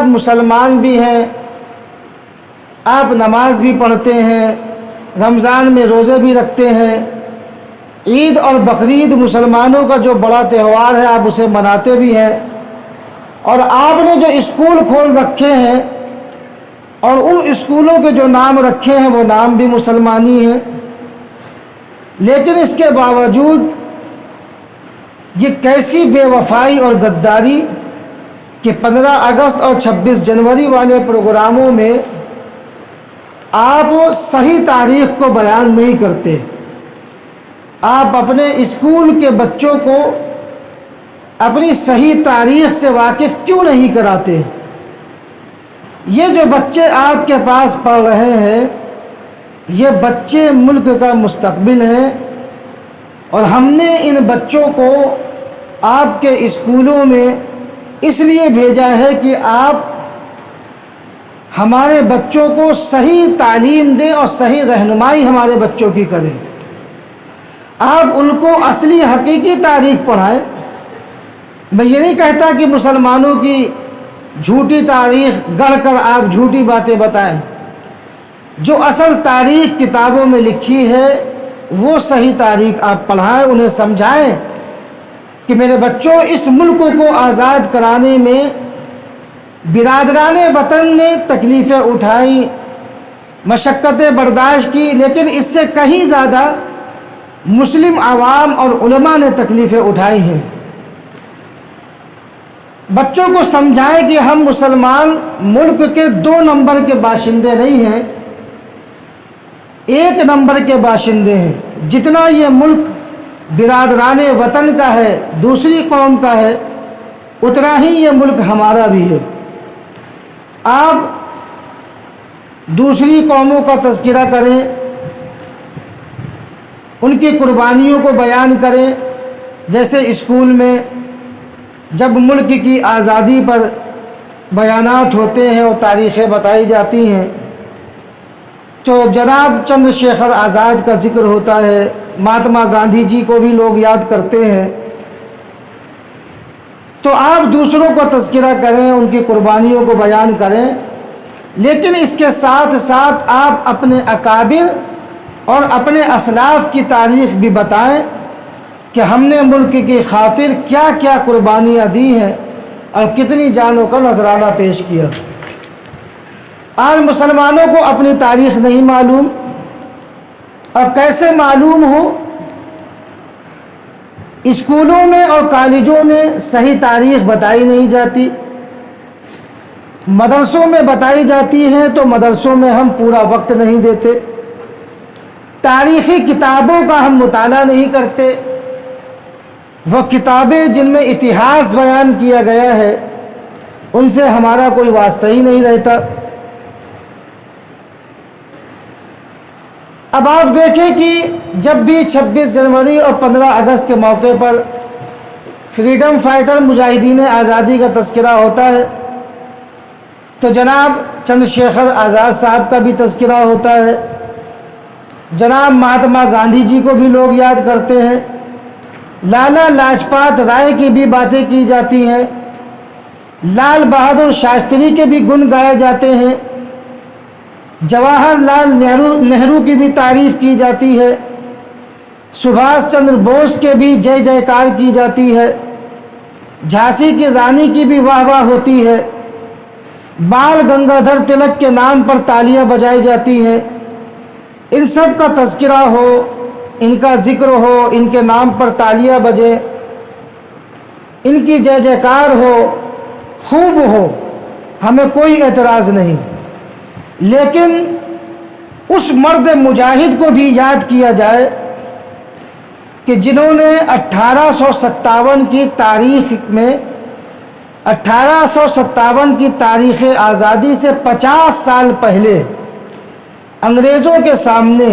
مسلمان بھی ہیں، آپ نماز بھی پڑھتے ہیں، رمضان میں روزے بھی رکھتے ہیں، عید اور بقرعید مسلمانوں کا جو بڑا تہوار ہے آپ اسے مناتے بھی ہیں، اور آپ نے جو اسکول کھول رکھے ہیں اور ان اسکولوں کے جو نام رکھے ہیں وہ نام بھی مسلمانی ہیں، لیکن اس کے باوجود یہ کیسی بے وفائی اور غداری کہ 15 اگست اور 26 جنوری والے پروگراموں میں آپ صحیح تاریخ کو بیان نہیں کرتے، آپ اپنے اسکول کے بچوں کو اپنی صحیح تاریخ سے واقف کیوں نہیں کراتے؟ یہ جو بچے آپ کے پاس پڑھ رہے ہیں یہ بچے ملک کا مستقبل ہیں، اور ہم نے ان بچوں کو آپ کے اسکولوں میں اس لیے بھیجا ہے کہ آپ ہمارے بچوں کو صحیح تعلیم دیں اور صحیح رہنمائی ہمارے بچوں کی کریں، آپ ان کو اصلی حقیقی تاریخ پڑھائیں۔ میں یہ نہیں کہتا کہ مسلمانوں کی جھوٹی تاریخ گڑھ کر آپ جھوٹی باتیں بتائیں، جو اصل تاریخ کتابوں میں لکھی ہے وہ صحیح تاریخ آپ پڑھائیں، انہیں سمجھائیں کہ میرے بچوں اس ملک کو آزاد کرانے میں برادران وطن نے تکلیفیں اٹھائیں، مشقتیں برداشت کی، لیکن اس سے کہیں زیادہ مسلم عوام اور علماء نے تکلیفیں اٹھائی ہیں۔ بچوں کو سمجھائیں کہ ہم مسلمان ملک کے 2 نمبر کے باشندے نہیں ہیں، 1 نمبر کے باشندے ہیں۔ جتنا یہ ملک برادران وطن کا ہے، دوسری قوم کا ہے، اتنا ہی یہ ملک ہمارا بھی ہے۔ آپ دوسری قوموں کا تذکرہ کریں، ان کی قربانیوں کو بیان کریں، جیسے اسکول میں جب ملک کی آزادی پر بیانات ہوتے ہیں اور تاریخیں بتائی جاتی ہیں تو جناب چندر شیخر آزاد کا ذکر ہوتا ہے، مہاتما گاندھی جی کو بھی لوگ یاد کرتے ہیں، تو آپ دوسروں کو تذکرہ کریں، ان کی قربانیوں کو بیان کریں، لیکن اس کے ساتھ ساتھ آپ اپنے اکابر اور اپنے اسلاف کی تاریخ بھی بتائیں کہ ہم نے ملک کی خاطر کیا کیا قربانیاں دی ہیں اور کتنی جانوں کا نذرانہ پیش کیا۔ آج مسلمانوں کو اپنی تاریخ نہیں معلوم، اور کیسے معلوم ہو؟ اسکولوں میں اور کالجوں میں صحیح تاریخ بتائی نہیں جاتی، مدرسوں میں بتائی جاتی ہے تو مدرسوں میں ہم پورا وقت نہیں دیتے، تاریخی کتابوں کا ہم مطالعہ نہیں کرتے، وہ کتابیں جن میں اتہاس بیان کیا گیا ہے ان سے ہمارا کوئی واسطہ ہی نہیں رہتا۔ اب آپ دیکھیں کہ جب بھی 26 جنوری اور 15 اگست کے موقع پر فریڈم فائٹر مجاہدین آزادی کا تذکرہ ہوتا ہے تو جناب چندر شیخر آزاد صاحب کا بھی تذکرہ ہوتا ہے، جناب مہاتما گاندھی جی کو بھی لوگ یاد کرتے ہیں، لالا لاجپت رائے کی بھی باتیں کی جاتی ہیں، لال بہادر شاستری کے بھی گن گائے جاتے ہیں، جواہر لال نہرو کی بھی تعریف کی جاتی ہے، سبھاش چندر بوس کے بھی جے جے کار کی جاتی ہے، جھانسی کی رانی کی بھی واہ واہ ہوتی ہے، بال گنگادھر تلک کے نام پر تالیاں بجائی جاتی ہیں۔ ان سب کا تذکرہ ہو، ان کا ذکر ہو، ان کے نام پر تالیاں بجے، ان کی جے جے کار ہو، خوب ہو، ہمیں کوئی اعتراض نہیں، لیکن اس مرد مجاہد کو بھی یاد کیا جائے کہ جنہوں نے 1857 کی تاریخ میں 1857 کی تاریخ آزادی سے 50 سال پہلے انگریزوں کے سامنے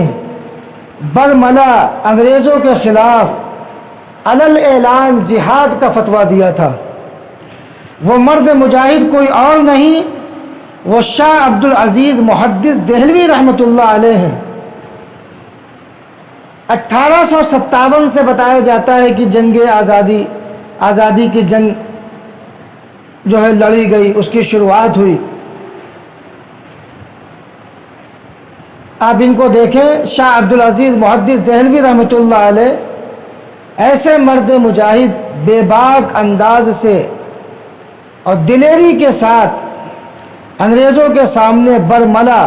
برملا انگریزوں کے خلاف علل اعلان جہاد کا فتویٰ دیا تھا۔ وہ مرد مجاہد کوئی اور نہیں، وہ شاہ عبد العزیز محدث دہلوی رحمۃ اللہ علیہ ہیں۔ 1857 سے بتایا جاتا ہے کہ جنگ آزادی کی جنگ جو ہے لڑی گئی، اس کی شروعات ہوئی۔ آپ ان کو دیکھیں، شاہ عبدالعزیز محدث دہلوی رحمۃ اللہ علیہ ایسے مرد مجاہد بے باک انداز سے اور دلیری کے ساتھ انگریزوں کے سامنے برملا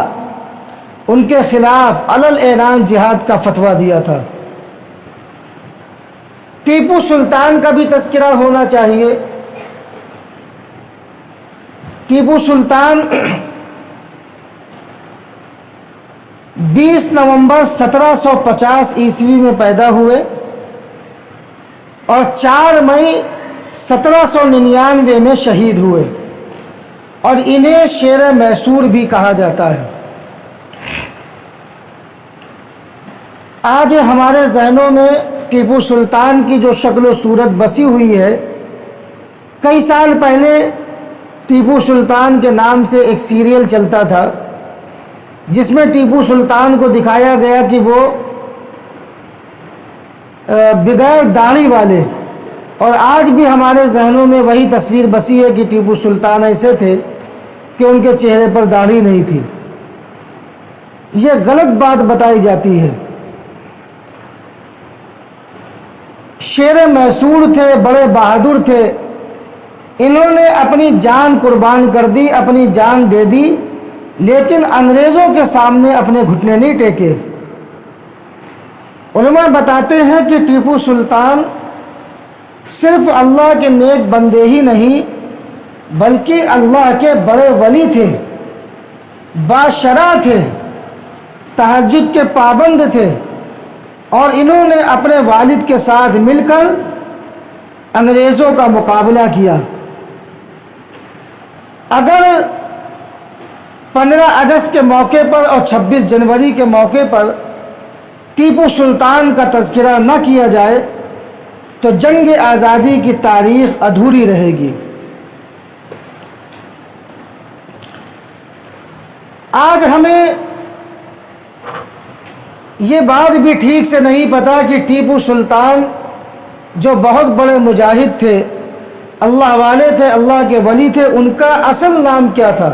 ان کے خلاف علل اعلان جہاد کا فتویٰ دیا تھا۔ ٹیپو سلطان کا بھی تذکرہ ہونا چاہیے۔ ٹیپو سلطان 20 نومبر 1750 عیسوی میں پیدا ہوئے اور 4 مئی 1799 میں شہید ہوئے، اور انہیں شیر میسور بھی کہا جاتا ہے۔ آج ہمارے ذہنوں میں ٹیپو سلطان کی جو شکل و صورت بسی ہوئی ہے، کئی سال پہلے ٹیپو سلطان کے نام سے ایک سیریل چلتا تھا جس میں ٹیپو سلطان کو دکھایا گیا کہ وہ بغیر داڑھی والے، اور آج بھی ہمارے ذہنوں میں وہی تصویر بسی ہے کہ ٹیپو سلطان ایسے تھے کہ ان کے چہرے پر داڑھی نہیں تھی۔ یہ غلط بات بتائی جاتی ہے۔ شیر میسور تھے، بڑے بہادر تھے، انہوں نے اپنی جان قربان کر دی، اپنی جان دے دی، لیکن انگریزوں کے سامنے اپنے گھٹنے نہیں ٹیکے۔ علماء بتاتے ہیں کہ ٹیپو سلطان صرف اللہ کے نیک بندے ہی نہیں بلکہ اللہ کے بڑے ولی تھے، باشرع تھے، تہجد کے پابند تھے، اور انہوں نے اپنے والد کے ساتھ مل کر انگریزوں کا مقابلہ کیا۔ اگر 15 اگست کے موقع پر اور 26 جنوری کے موقع پر ٹیپو سلطان کا تذکرہ نہ کیا جائے تو جنگ آزادی کی تاریخ ادھوری رہے گی۔ آج ہمیں یہ بات بھی ٹھیک سے نہیں پتا کہ ٹیپو سلطان جو بہت بڑے مجاہد تھے، اللہ والے تھے، اللہ کے ولی تھے، ان کا اصل نام کیا تھا۔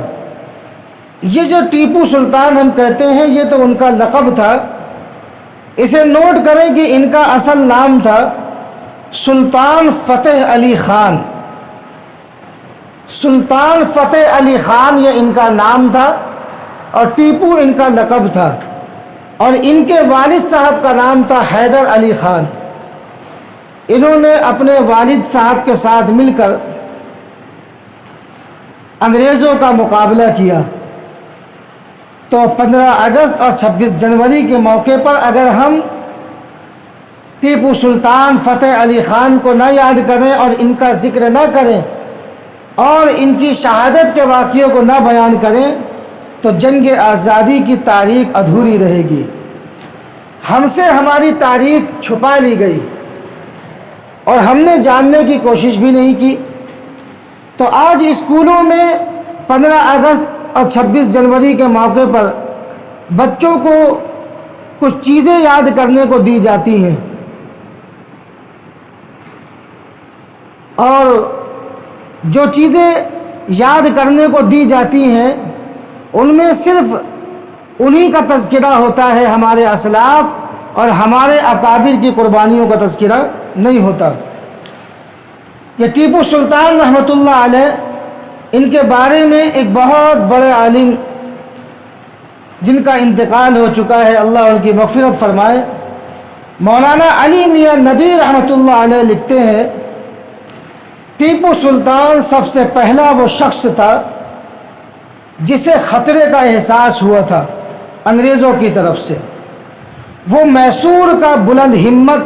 یہ جو ٹیپو سلطان ہم کہتے ہیں یہ تو ان کا لقب تھا، اسے نوٹ کریں کہ ان کا اصل نام تھا سلطان فتح علی خان۔ سلطان فتح علی خان یہ ان کا نام تھا، اور ٹیپو ان کا لقب تھا، اور ان کے والد صاحب کا نام تھا حیدر علی خان۔ انہوں نے اپنے والد صاحب کے ساتھ مل کر انگریزوں کا مقابلہ کیا۔ تو 15 اگست اور 26 جنوری کے موقع پر اگر ہم ٹیپو سلطان فتح علی خان کو نہ یاد کریں اور ان کا ذکر نہ کریں اور ان کی شہادت کے واقعوں کو نہ بیان کریں تو جنگ آزادی کی تاریخ ادھوری رہے گی۔ ہم سے ہماری تاریخ چھپا لی گئی اور ہم نے جاننے کی کوشش بھی نہیں کی۔ تو آج اسکولوں میں 15 اگست اور 26 جنوری کے موقع پر بچوں کو کچھ چیزیں یاد کرنے کو دی جاتی ہیں، اور جو چیزیں یاد کرنے کو دی جاتی ہیں ان میں صرف انہی کا تذکرہ ہوتا ہے، ہمارے اسلاف اور ہمارے اکابر کی قربانیوں کا تذکرہ نہیں ہوتا۔ یہ ٹیپو سلطان رحمۃ اللہ علیہ، ان کے بارے میں ایک بہت بڑے عالم جن کا انتقال ہو چکا ہے، اللہ ان کی مغفرت فرمائے، مولانا علی میاں ندوی رحمۃ اللہ علیہ لکھتے ہیں، ٹیپو سلطان سب سے پہلا وہ شخص تھا جسے خطرے کا احساس ہوا تھا انگریزوں کی طرف سے۔ وہ میسور کا بلند ہمت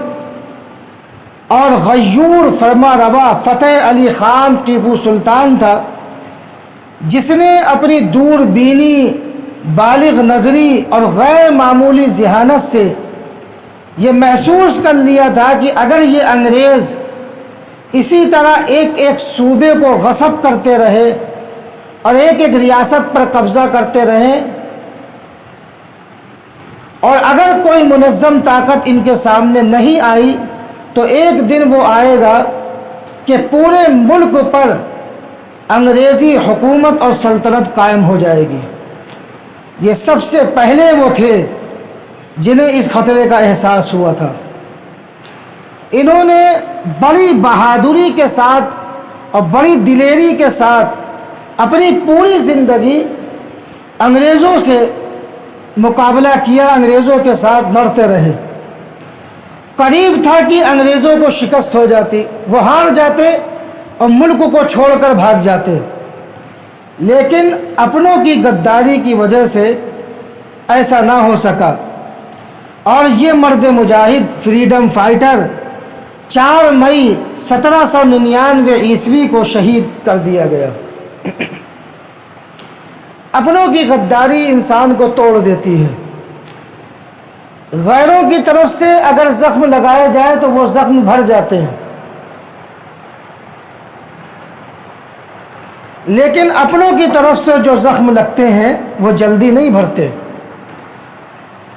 اور غیور فرما روا فتح علی خان ٹیپو سلطان تھا، جس نے اپنی دور بینی، بالغ نظری اور غیر معمولی ذہانت سے یہ محسوس کر لیا تھا کہ اگر یہ انگریز اسی طرح ایک ایک صوبے کو غصب کرتے رہے اور ایک ایک ریاست پر قبضہ کرتے رہیں، اور اگر کوئی منظم طاقت ان کے سامنے نہیں آئی تو ایک دن وہ آئے گا کہ پورے ملک پر انگریزی حکومت اور سلطنت قائم ہو جائے گی۔ یہ سب سے پہلے وہ تھے جنہیں اس خطرے کا احساس ہوا تھا۔ انہوں نے بڑی بہادری کے ساتھ اور بڑی دلیری کے ساتھ اپنی پوری زندگی انگریزوں سے مقابلہ کیا، انگریزوں کے ساتھ لڑتے رہے۔ قریب تھا کہ انگریزوں کو شکست ہو جاتی، وہ ہار جاتے اور ملک کو چھوڑ کر بھاگ جاتے، لیکن اپنوں کی غداری کی وجہ سے ایسا نہ ہو سکا، اور یہ مرد مجاہد فریڈم فائٹر 4 مئی 1799 عیسوی کو شہید کر دیا گیا۔ اپنوں کی غداری انسان کو توڑ دیتی ہے۔ غیروں کی طرف سے اگر زخم لگائے جائے تو وہ زخم بھر جاتے ہیں، لیکن اپنوں کی طرف سے جو زخم لگتے ہیں وہ جلدی نہیں بھرتے۔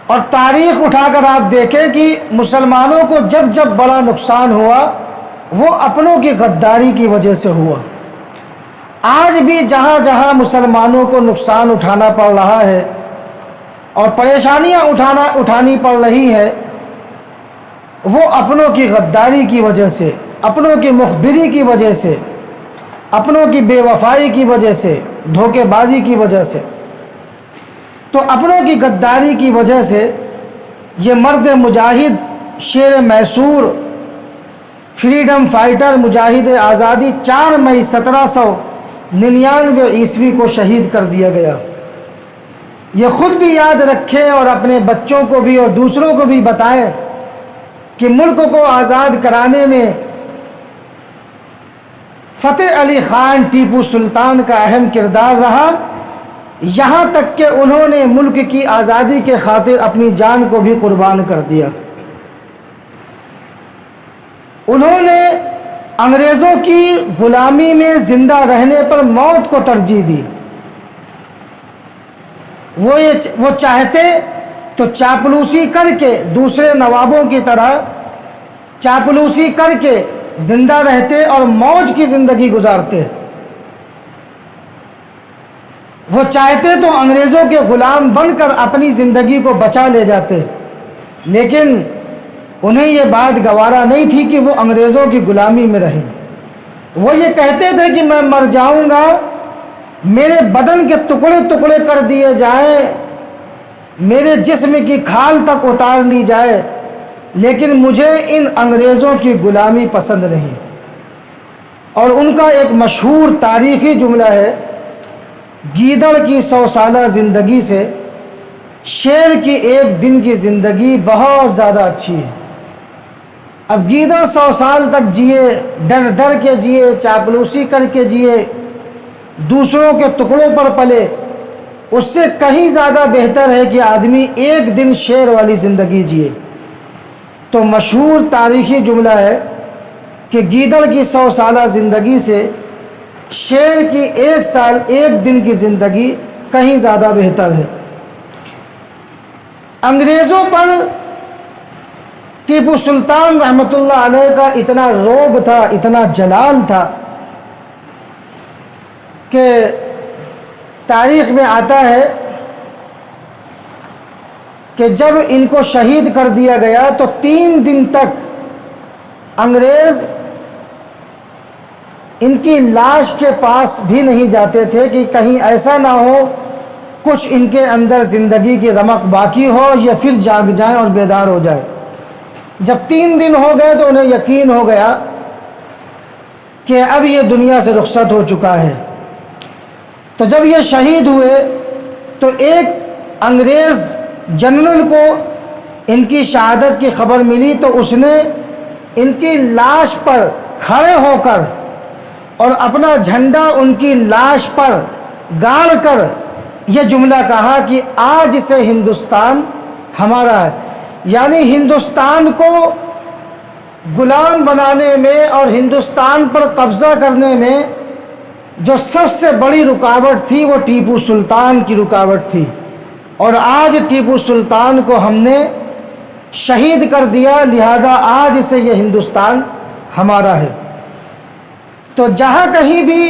اور تاریخ اٹھا کر آپ دیکھیں کہ مسلمانوں کو جب جب بڑا نقصان ہوا وہ اپنوں کی غداری کی وجہ سے ہوا۔ آج بھی جہاں جہاں مسلمانوں کو نقصان اٹھانا پڑ رہا ہے اور پریشانیاں اٹھانی پڑ رہی ہے، وہ اپنوں کی غداری کی وجہ سے، اپنوں کی مخبری کی وجہ سے، اپنوں کی بے وفائی کی وجہ سے، دھوکے بازی کی وجہ سے۔ تو اپنوں کی غداری کی وجہ سے یہ مرد مجاہد، شیر میسور، فریڈم فائٹر، مجاہد آزادی 4 مئی 1799 عیسوی کو شہید کر دیا گیا۔ یہ خود بھی یاد رکھیں اور اپنے بچوں کو بھی اور دوسروں کو بھی بتائیں کہ ملک کو آزاد کرانے میں فتح علی خان ٹیپو سلطان کا اہم کردار رہا، یہاں تک کہ انہوں نے ملک کی آزادی کے خاطر اپنی جان کو بھی قربان کر دیا۔ انہوں نے انگریزوں کی غلامی میں زندہ رہنے پر موت کو ترجیح دی۔ وہ چاہتے تو چاپلوسی کر کے دوسرے نوابوں کی طرح چاپلوسی کر کے زندہ رہتے اور موج کی زندگی گزارتے۔ وہ چاہتے تو انگریزوں کے غلام بن کر اپنی زندگی کو بچا لے جاتے، لیکن انہیں یہ بات گوارا نہیں تھی کہ وہ انگریزوں کی غلامی میں رہیں۔ وہ یہ کہتے تھے کہ میں مر جاؤں گا، میرے بدن کے ٹکڑے ٹکڑے کر دیے جائیں، میرے جسم کی کھال تک اتار لی جائے، لیکن مجھے ان انگریزوں کی غلامی پسند نہیں۔ اور ان کا ایک مشہور تاریخی جملہ ہے، گیدڑ کی 100 سالہ زندگی سے شیر کی 1 دن کی زندگی بہت زیادہ اچھی ہے۔ اب گیدڑ 100 سال تک جیے، ڈر ڈر کے جیے، چاپلوسی کر کے جیے، دوسروں کے ٹکڑوں پر پلے، اس سے کہیں زیادہ بہتر ہے کہ آدمی 1 دن شیر والی زندگی جیے۔ تو مشہور تاریخی جملہ ہے کہ گیدڑ کی 100 سالہ زندگی سے شیر کی 1 دن کی زندگی کہیں زیادہ بہتر ہے۔ انگریزوں پر ٹیپو سلطان رحمۃ اللہ علیہ کا اتنا رعب تھا، اتنا جلال تھا کہ تاریخ میں آتا ہے کہ جب ان کو شہید کر دیا گیا تو 3 دن تک انگریز ان کی لاش کے پاس بھی نہیں جاتے تھے کہ کہیں ایسا نہ ہو کچھ ان کے اندر زندگی کی رمق باقی ہو یا پھر جاگ جائیں اور بیدار ہو جائے۔ جب 3 دن ہو گئے تو انہیں یقین ہو گیا کہ اب یہ دنیا سے رخصت ہو چکا ہے۔ تو جب یہ شہید ہوئے تو ایک انگریز جنرل کو ان کی شہادت کی خبر ملی، تو اس نے ان کی لاش پر کھڑے ہو کر اور اپنا جھنڈا ان کی لاش پر گاڑ کر یہ جملہ کہا کہ آج سے ہندوستان ہمارا ہے۔ یعنی ہندوستان کو غلام بنانے میں اور ہندوستان پر قبضہ کرنے میں جو سب سے بڑی رکاوٹ تھی وہ ٹیپو سلطان کی رکاوٹ تھی، اور آج ٹیپو سلطان کو ہم نے شہید کر دیا، لہذا آج سے یہ ہندوستان ہمارا ہے۔ تو جہاں کہیں بھی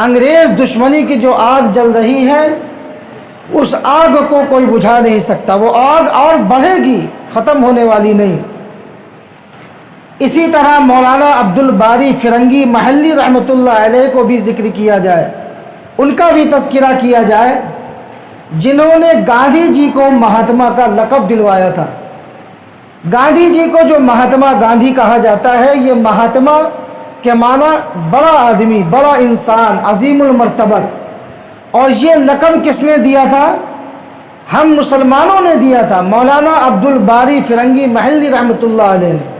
انگریز دشمنی کی جو آگ جل رہی ہے اس آگ کو کوئی بجھا نہیں سکتا، وہ آگ اور بڑھے گی، ختم ہونے والی نہیں۔ اسی طرح مولانا عبد الباری فرنگی محلی رحمۃ اللہ علیہ کو بھی ذکر کیا جائے، ان کا بھی تذکرہ کیا جائے، جنہوں نے گاندھی جی کو مہاتما کا لقب دلوایا تھا۔ گاندھی جی کو جو مہاتما گاندھی کہا جاتا ہے، یہ مہاتما کے معنی بڑا آدمی، بڑا انسان، عظیم المرتبت، اور یہ لقب کس نے دیا تھا؟ ہم مسلمانوں نے دیا تھا، مولانا عبد الباری فرنگی محلی رحمۃ اللہ علیہ نے۔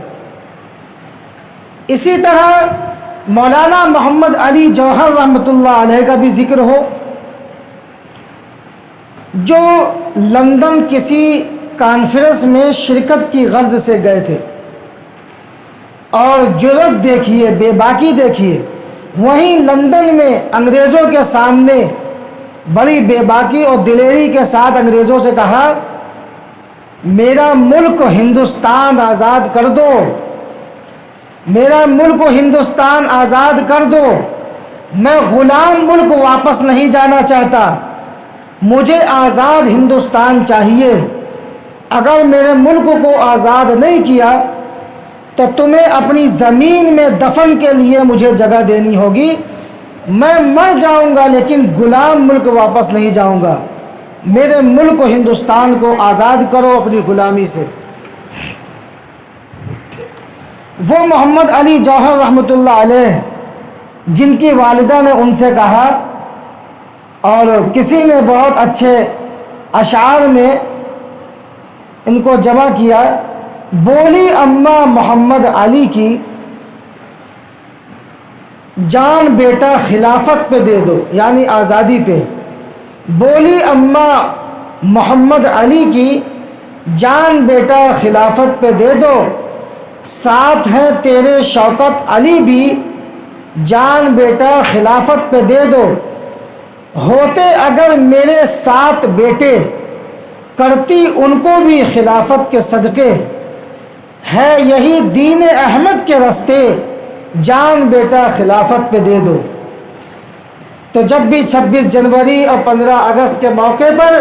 اسی طرح مولانا محمد علی جوہر رحمۃ اللہ علیہ کا بھی ذکر ہو، جو لندن کسی کانفرنس میں شرکت کی غرض سے گئے تھے، اور جرأت دیکھیے، بے باکی دیکھیے، وہیں لندن میں انگریزوں کے سامنے بڑی بے باکی اور دلیری کے ساتھ انگریزوں سے کہا، میرا ملک ہندوستان آزاد کر دو، میرا ملک ہندوستان آزاد کر دو، میں غلام ملک واپس نہیں جانا چاہتا، مجھے آزاد ہندوستان چاہیے، اگر میرے ملک کو آزاد نہیں کیا تو تمہیں اپنی زمین میں دفن کے لیے مجھے جگہ دینی ہوگی، میں مر جاؤں گا لیکن غلام ملک واپس نہیں جاؤں گا، میرے ملک ہندوستان کو آزاد کرو اپنی غلامی سے۔ وہ محمد علی جوہر رحمۃ اللہ علیہ جن کی والدہ نے ان سے کہا، اور کسی نے بہت اچھے اشعار میں ان کو جمع کیا، بولی اماں محمد علی کی، جان بیٹا خلافت پہ دے دو، یعنی آزادی پہ، بولی اماں محمد علی کی، جان بیٹا خلافت پہ دے دو، ساتھ ہے تیرے شوکت علی بھی، جان بیٹا خلافت پہ دے دو، ہوتے اگر میرے 7 بیٹے، کرتی ان کو بھی خلافت کے صدقے، ہے یہی دین احمد کے راستے، جان بیٹا خلافت پہ دے دو۔ تو جب بھی 26 جنوری اور 15 اگست کے موقع پر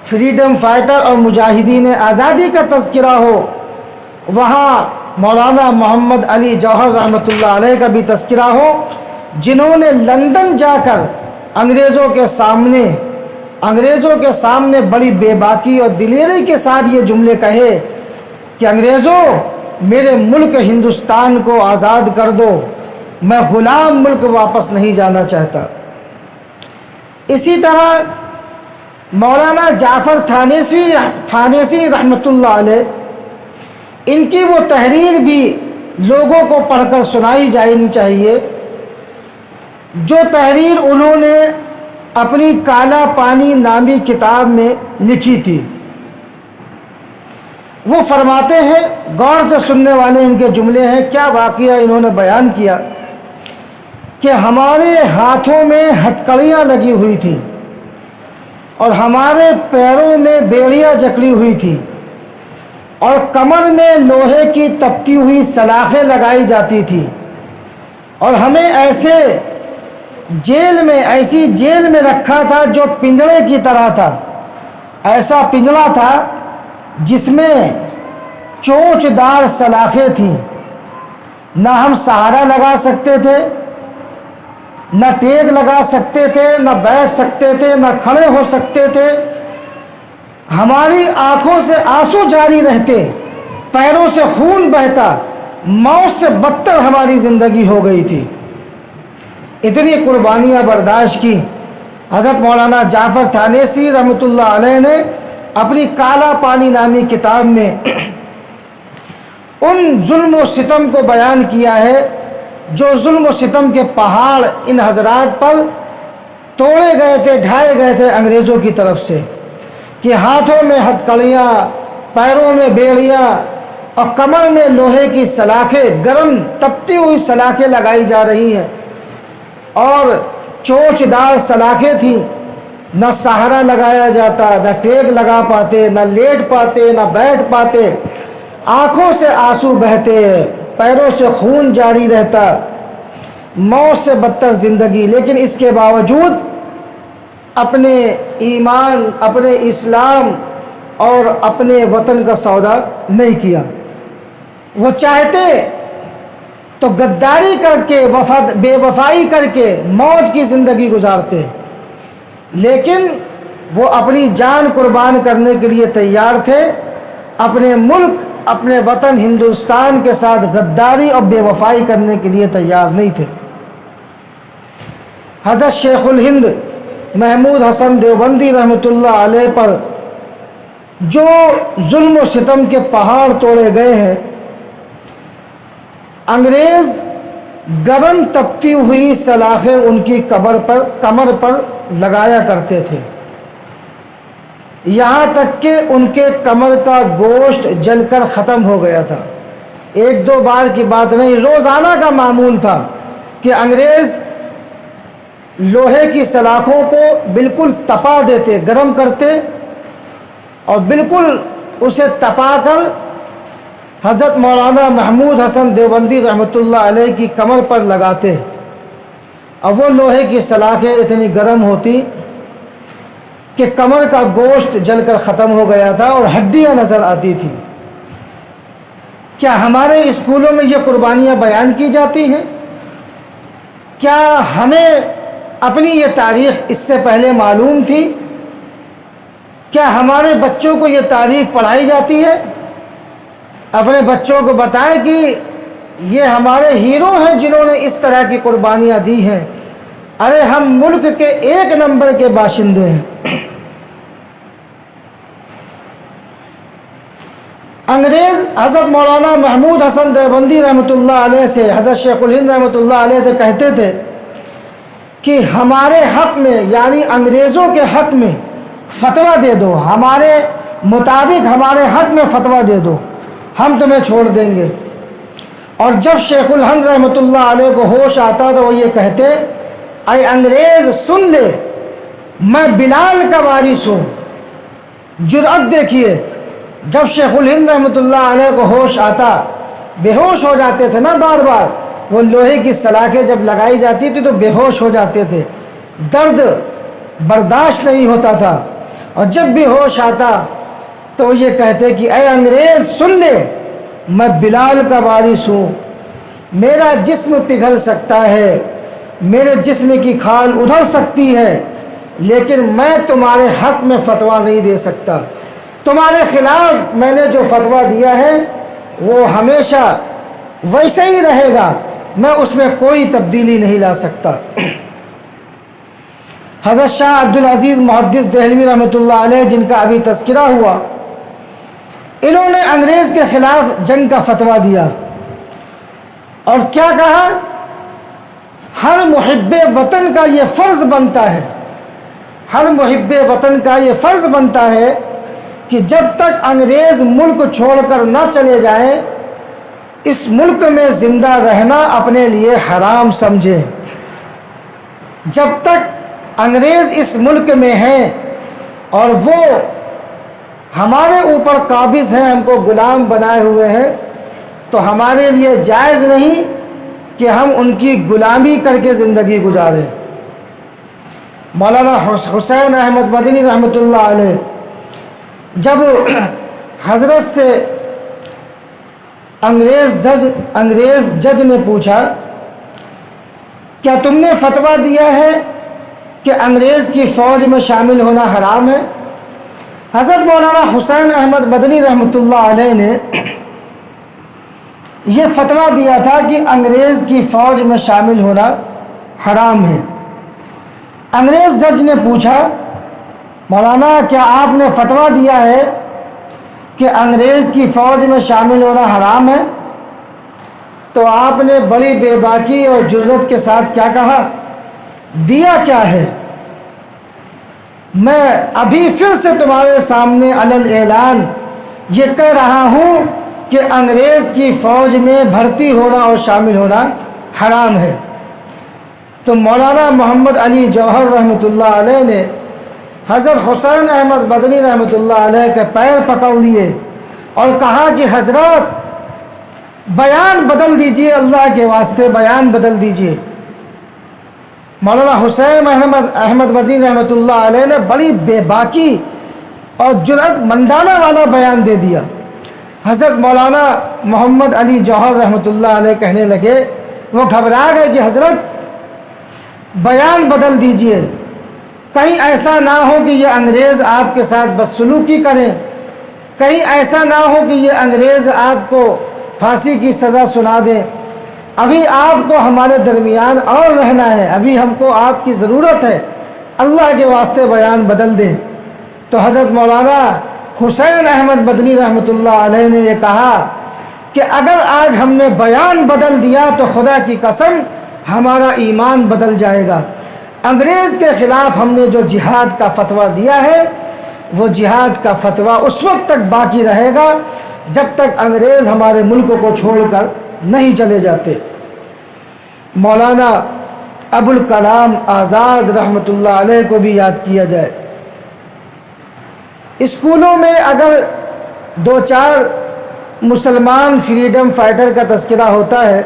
فریڈم فائٹر اور مجاہدین آزادی کا تذکرہ ہو، وہاں مولانا محمد علی جوہر رحمۃ اللہ علیہ کا بھی تذکرہ ہو، جنہوں نے لندن جا کر انگریزوں کے سامنے بڑی بے باکی اور دلیری کے ساتھ یہ جملے کہے کہ انگریزوں، میرے ملک ہندوستان کو آزاد کر دو، میں غلام ملک واپس نہیں جانا چاہتا۔ اسی طرح مولانا جعفر تھانیسی رحمۃ اللہ علیہ، ان کی وہ تحریر بھی لوگوں کو پڑھ کر سنائی جانی چاہیے، جو تحریر انہوں نے اپنی کالا پانی نامی کتاب میں لکھی تھی۔ وہ فرماتے ہیں، غور سے سننے والے ان کے جملے ہیں، کیا واقعہ انہوں نے بیان کیا کہ ہمارے ہاتھوں میں ہتکڑیاں لگی ہوئی تھیں اور ہمارے پیروں میں بیڑیاں جکڑی ہوئی تھی اور کمر میں لوہے کی تپتی ہوئی سلاخیں لگائی جاتی تھی، اور ہمیں ایسی جیل میں رکھا تھا جو پنجرے کی طرح تھا، ایسا پنجرا تھا جس میں چونچ دار سلاخیں تھیں، نہ ہم سہارا لگا سکتے تھے، نہ ٹیک لگا سکتے تھے، نہ بیٹھ سکتے تھے، نہ کھڑے ہو سکتے تھے، ہماری آنکھوں سے آنسو جاری رہتے، پیروں سے خون بہتا، موت سے بدتر ہماری زندگی ہو گئی تھی۔ اتنی قربانیاں برداشت کی حضرت مولانا جعفر تھانیسی رحمۃ اللہ علیہ نے اپنی کالا پانی نامی کتاب میں ان ظلم و ستم کو بیان کیا ہے، جو ظلم و ستم کے پہاڑ ان حضرات پر توڑے گئے تھے، ڈھائے گئے تھے انگریزوں کی طرف سے، کہ ہاتھوں میں ہتکڑیاں، پیروں میں بیڑیاں اور کمر میں لوہے کی سلاخیں، گرم تپتی ہوئی سلاخیں لگائی جا رہی ہیں، اور چونچ دار سلاخیں تھیں، نہ سہارا لگایا جاتا، نہ ٹیک لگا پاتے، نہ لیٹ پاتے، نہ بیٹھ پاتے، آنکھوں سے آنسو بہتے، پیروں سے خون جاری رہتا، موت سے بدتر زندگی، لیکن اس کے باوجود اپنے ایمان، اپنے اسلام اور اپنے وطن کا سودا نہیں کیا۔ وہ چاہتے تو غداری کر کے، بے وفائی کر کے موج کی زندگی گزارتے، لیکن وہ اپنی جان قربان کرنے کے لیے تیار تھے، اپنے ملک، اپنے وطن ہندوستان کے ساتھ غداری اور بے وفائی کرنے کے لیے تیار نہیں تھے۔ حضرت شیخ الہند محمود حسن دیوبندی رحمۃ اللہ علیہ پر جو ظلم و ستم کے پہاڑ توڑے گئے ہیں، انگریز گرم تپتی ہوئی سلاخیں ان کی کمر پر لگایا کرتے تھے، یہاں تک کہ ان کے کمر کا گوشت جل کر ختم ہو گیا تھا۔ ایک دو بار کی بات نہیں، روزانہ کا معمول تھا کہ انگریز لوہے کی سلاخوں کو بالکل تپا دیتے، گرم کرتے اور بالکل اسے تپا کر حضرت مولانا محمود حسن دیوبندی رحمۃ اللہ علیہ کی کمر پر لگاتے، اور وہ لوہے کی سلاخیں اتنی گرم ہوتی کہ کمر کا گوشت جل کر ختم ہو گیا تھا اور ہڈیاں نظر آتی تھی۔ کیا ہمارے اسکولوں میں یہ قربانیاں بیان کی جاتی ہیں؟ کیا ہمیں اپنی یہ تاریخ اس سے پہلے معلوم تھی؟ کیا ہمارے بچوں کو یہ تاریخ پڑھائی جاتی ہے؟ اپنے بچوں کو بتائیں کہ یہ ہمارے ہیرو ہیں جنہوں نے اس طرح کی قربانیاں دی ہیں۔ ارے ہم ملک کے ایک نمبر کے باشندے ہیں۔ انگریز حضرت مولانا محمود حسن دیوبندی رحمۃ اللہ علیہ سے، حضرت شیخ الہند رحمۃ اللہ علیہ سے کہتے تھے کہ ہمارے حق میں، یعنی انگریزوں کے حق میں فتویٰ دے دو، ہمارے مطابق ہمارے حق میں فتویٰ دے دو، ہم تمہیں چھوڑ دیں گے۔ اور جب شیخ الہند رحمۃ اللہ علیہ کو ہوش آتا تو وہ یہ کہتے، اے انگریز سن لے، میں بلال کا وارث ہوں۔ جرأت دیکھیے، جب شیخ الہند رحمۃ اللہ علیہ کو ہوش آتا، بے ہوش ہو جاتے تھے نا بار بار، وہ لوہے کی سلاخیں جب لگائی جاتی تھی تو بے ہوش ہو جاتے تھے، درد برداشت نہیں ہوتا تھا، اور جب بھی ہوش آتا تو وہ یہ کہتے کہ اے انگریز سن لے، میں بلال کا وارث ہوں، میرا جسم پگھل سکتا ہے، میرے جسم کی کھال ادھر سکتی ہے، لیکن میں تمہارے حق میں فتویٰ نہیں دے سکتا، تمہارے خلاف میں نے جو فتویٰ دیا ہے وہ ہمیشہ ویسے ہی رہے گا، میں اس میں کوئی تبدیلی نہیں لا سکتا۔ حضرت شاہ عبدالعزیز محدث دہلوی رحمۃ اللہ علیہ، جن کا ابھی تذکرہ ہوا، انہوں نے انگریز کے خلاف جنگ کا فتویٰ دیا اور کیا کہا، ہر محب وطن کا یہ فرض بنتا ہے، ہر محب وطن کا یہ فرض بنتا ہے کہ جب تک انگریز ملک چھوڑ کر نہ چلے جائیں، اس ملک میں زندہ رہنا اپنے لیے حرام سمجھیں۔ جب تک انگریز اس ملک میں ہیں اور وہ ہمارے اوپر قابض ہیں، ہم کو غلام بنائے ہوئے ہیں، تو ہمارے لیے جائز نہیں کہ ہم ان کی غلامی کر کے زندگی گزاریں۔ مولانا حسین احمد مدنی رحمۃ اللہ علیہ جب حضرت سے انگریز جج نے پوچھا، کیا تم نے فتویٰ دیا ہے کہ انگریز کی فوج میں شامل ہونا حرام ہے؟ حضرت مولانا حسین احمد مدنی رحمۃ اللہ علیہ نے یہ فتویٰ دیا تھا کہ انگریز کی فوج میں شامل ہونا حرام ہے۔ انگریز جج نے پوچھا، مولانا کیا آپ نے فتویٰ دیا ہے کہ انگریز کی فوج میں شامل ہونا حرام ہے؟ تو آپ نے بڑی بے باکی اور جرأت کے ساتھ کیا کہا، دیا کیا ہے؟ میں ابھی پھر سے تمہارے سامنے علل اعلان یہ کہہ رہا ہوں کہ انگریز کی فوج میں بھرتی ہونا اور شامل ہونا حرام ہے۔ تو مولانا محمد علی جوہر رحمۃ اللہ علیہ نے حضرت حسین احمد مدنی رحمۃ اللہ علیہ کے پیر پکڑ لیے اور کہا کہ حضرت بیان بدل دیجئے، اللہ کے واسطے بیان بدل دیجئے۔ مولانا حسین احمد مدنی رحمۃ اللہ علیہ نے بڑی بے باکی اور جرأت مندانہ والا بیان دے دیا۔ حضرت مولانا محمد علی جوہر رحمۃ اللہ علیہ کہنے لگے، وہ گھبرا گئے کہ حضرت بیان بدل دیجئے، کہیں ایسا نہ ہو کہ یہ انگریز آپ کے ساتھ بدسلوکی کریں، کہیں ایسا نہ ہو کہ یہ انگریز آپ کو پھانسی کی سزا سنا دیں، ابھی آپ کو ہمارے درمیان اور رہنا ہے، ابھی ہم کو آپ کی ضرورت ہے، اللہ کے واسطے بیان بدل دیں۔ تو حضرت مولانا حسین احمد مدنی رحمۃ اللہ علیہ نے یہ کہا کہ اگر آج ہم نے بیان بدل دیا تو خدا کی قسم ہمارا ایمان بدل جائے گا۔ انگریز کے خلاف ہم نے جو جہاد کا فتویٰ دیا ہے وہ جہاد کا فتویٰ اس وقت تک باقی رہے گا جب تک انگریز ہمارے ملک کو چھوڑ کر نہیں چلے جاتے۔ مولانا ابوالکلام آزاد رحمۃ اللہ علیہ کو بھی یاد کیا جائے۔ اسکولوں میں اگر دو چار مسلمان فریڈم فائٹر کا تذکرہ ہوتا ہے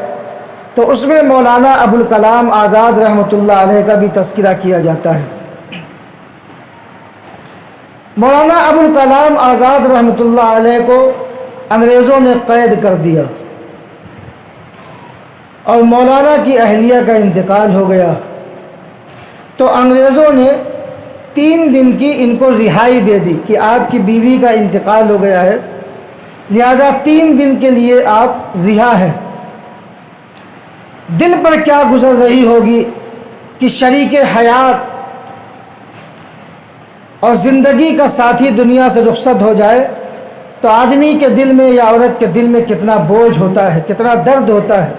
تو اس میں مولانا ابوالکلام آزاد رحمۃ اللہ علیہ کا بھی تذکرہ کیا جاتا ہے۔ مولانا ابوالکلام آزاد رحمۃ اللہ علیہ کو انگریزوں نے قید کر دیا اور مولانا کی اہلیہ کا انتقال ہو گیا، تو انگریزوں نے 3 دن کی ان کو رہائی دے دی کہ آپ کی بیوی کا انتقال ہو گیا ہے، لہذا 3 دن کے لیے آپ رہا ہیں۔ دل پر کیا گزر رہی ہوگی کہ شریک حیات اور زندگی کا ساتھی دنیا سے رخصت ہو جائے تو آدمی کے دل میں یا عورت کے دل میں کتنا بوجھ ہوتا ہے، کتنا درد ہوتا ہے۔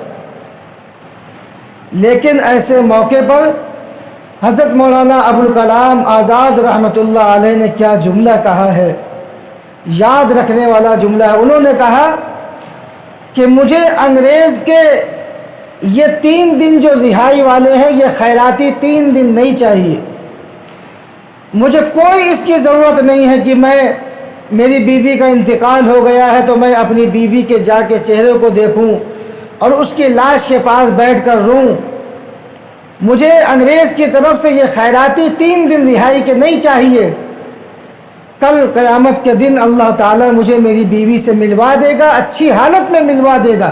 لیکن ایسے موقع پر حضرت مولانا ابوالکلام آزاد رحمۃ اللہ علیہ نے کیا جملہ کہا ہے، یاد رکھنے والا جملہ ہے۔ انہوں نے کہا کہ مجھے انگریز کے یہ 3 دن جو رہائی والے ہیں یہ خیراتی 3 دن نہیں چاہیے، مجھے کوئی اس کی ضرورت نہیں ہے کہ میری بیوی کا انتقال ہو گیا ہے تو میں اپنی بیوی کے جا کے چہرے کو دیکھوں اور اس کی لاش کے پاس بیٹھ کر روں۔ مجھے انگریز کی طرف سے یہ خیراتی 3 دن رہائی کے نہیں چاہیے، کل قیامت کے دن اللہ تعالیٰ مجھے میری بیوی سے ملوا دے گا، اچھی حالت میں ملوا دے گا،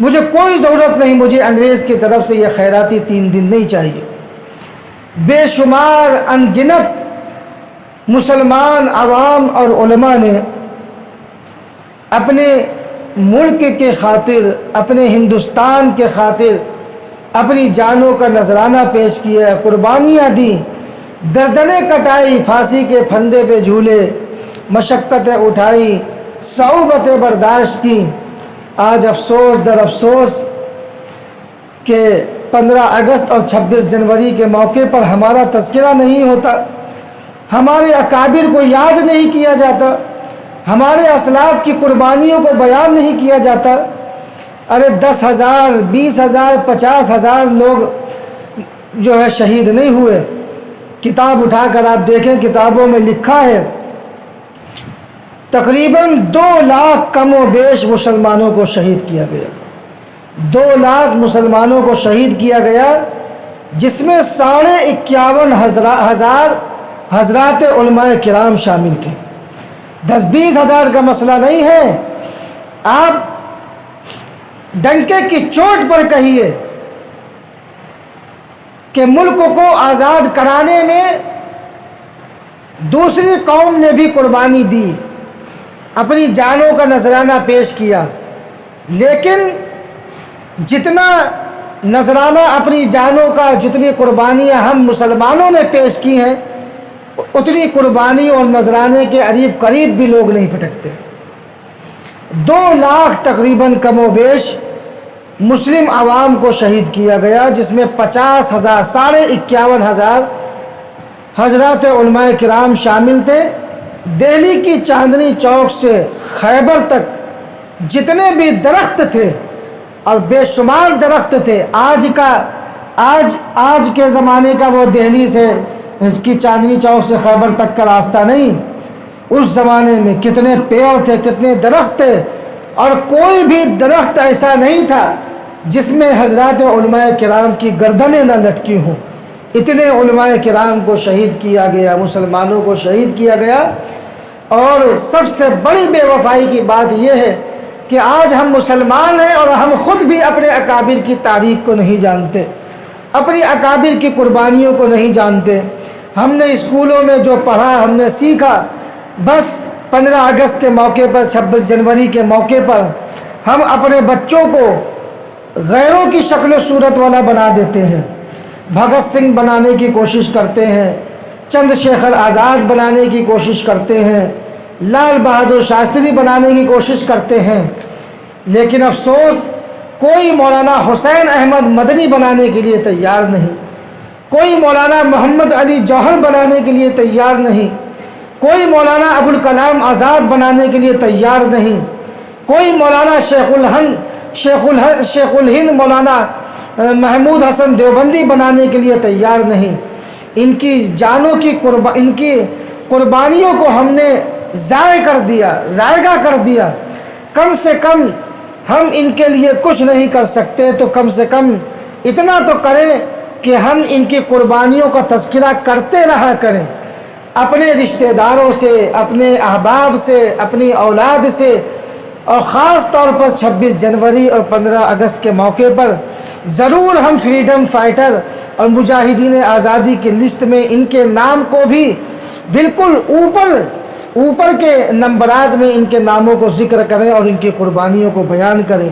مجھے کوئی ضرورت نہیں، مجھے انگریز کی طرف سے یہ خیراتی 3 دن نہیں چاہیے۔ بے شمار انگنت مسلمان عوام اور علماء نے اپنے ملک کے خاطر، اپنے ہندوستان کے خاطر اپنی جانوں کا نذرانہ پیش کیا، قربانیاں دیں، گردنیں کٹائی، پھانسی کے پھندے پہ جھولے، مشقتیں اٹھائی، صعوبتیں برداشت کی۔ آج افسوس در افسوس کہ 15 اگست اور 26 جنوری کے موقع پر ہمارا تذکرہ نہیں ہوتا، ہمارے اکابر کو یاد نہیں کیا جاتا، ہمارے اسلاف کی قربانیوں کو بیان نہیں کیا جاتا۔ ارے 10,000 20,000 50,000 لوگ جو ہے شہید نہیں ہوئے؟ کتاب اٹھا کر آپ دیکھیں، کتابوں میں لکھا ہے تقریباً 2 لاکھ کم و بیش مسلمانوں کو شہید کیا گیا، 2 لاکھ مسلمانوں کو شہید کیا گیا، جس میں 51,500 حضرات علماء کرام شامل تھے۔ 10-20 ہزار کا مسئلہ نہیں ہے، آپ ڈنکے کی چوٹ پر کہیے کہ ملک کو آزاد کرانے میں دوسری قوم نے بھی قربانی دی، اپنی جانوں کا نذرانہ پیش کیا، لیکن جتنا نذرانہ اپنی جانوں کا، جتنی قربانیاں ہم مسلمانوں نے پیش کی ہیں، اتنی قربانی اور نذرانے کے قریب بھی لوگ نہیں پھٹکتے۔ 2 لاکھ تقریباً کم و بیش مسلم عوام کو شہید کیا گیا، جس میں 50,000 51,500 حضرات علماء کرام شامل تھے۔ دہلی کی چاندنی چوک سے خیبر تک جتنے بھی درخت تھے اور بے شمار درخت تھے، آج کے زمانے کا وہ دہلی سے کی چاندنی چوک سے خیبر تک کا راستہ نہیں، اس زمانے میں کتنے پیڑ تھے، کتنے درخت تھے، اور کوئی بھی درخت ایسا نہیں تھا جس میں حضرات علماء کرام کی گردنیں نہ لٹکی ہوں۔ اتنے علماء کرام کو شہید کیا گیا، مسلمانوں کو شہید کیا گیا۔ اور سب سے بڑی بے وفائی کی بات یہ ہے کہ آج ہم مسلمان ہیں اور ہم خود بھی اپنے اکابر کی تاریخ کو نہیں جانتے، اپنی اکابر کی قربانیوں کو نہیں جانتے۔ ہم نے اسکولوں میں جو پڑھا، ہم نے سیکھا، بس 15 اگست کے موقع پر، 26 جنوری کے موقع پر ہم اپنے بچوں کو غیروں کی شکل و صورت والا بنا دیتے ہیں، بھگت سنگھ بنانے کی کوشش کرتے ہیں، چندر شیخر آزاد بنانے کی کوشش کرتے ہیں، لال بہادر شاستری بنانے کی کوشش کرتے ہیں، لیکن افسوس کوئی مولانا حسین احمد مدنی بنانے کے لیے تیار نہیں، کوئی مولانا محمد علی جوہر بنانے کے لیے تیار نہیں، کوئی مولانا ابوالکلام آزاد بنانے کے لیے تیار نہیں، کوئی مولانا شیخ الہند مولانا محمود حسن دیوبندی بنانے کے لیے تیار نہیں۔ ان کی جانوں کی ان کی قربانیوں کو ہم نے ضائع کر دیا۔ کم سے کم ہم ان کے لیے کچھ نہیں کر سکتے تو کم سے کم اتنا تو کریں کہ ہم ان کی قربانیوں کا تذکرہ کرتے رہا کریں، اپنے رشتہ داروں سے، اپنے احباب سے، اپنی اولاد سے، اور خاص طور پر 26 جنوری اور 15 اگست کے موقع پر ضرور ہم فریڈم فائٹر اور مجاہدین آزادی کی لسٹ میں ان کے نام کو بھی بالکل اوپر کے نمبرات میں ان کے ناموں کو ذکر کریں اور ان کی قربانیوں کو بیان کریں۔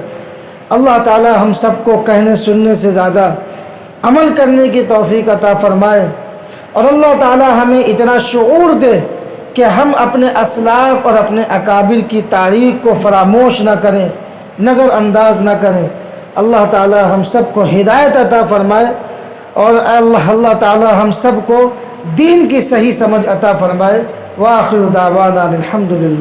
اللہ تعالی ہم سب کو کہنے سننے سے زیادہ عمل کرنے کی توفیق عطا فرمائے، اور اللہ تعالی ہمیں اتنا شعور دے کہ ہم اپنے اسلاف اور اپنے اکابر کی تاریخ کو فراموش نہ کریں، نظر انداز نہ کریں۔ اللہ تعالی ہم سب کو ہدایت عطا فرمائے، اور اللہ تعالی ہم سب کو دین کی صحیح سمجھ عطا فرمائے۔ وآخر دعوانا الحمدللہ۔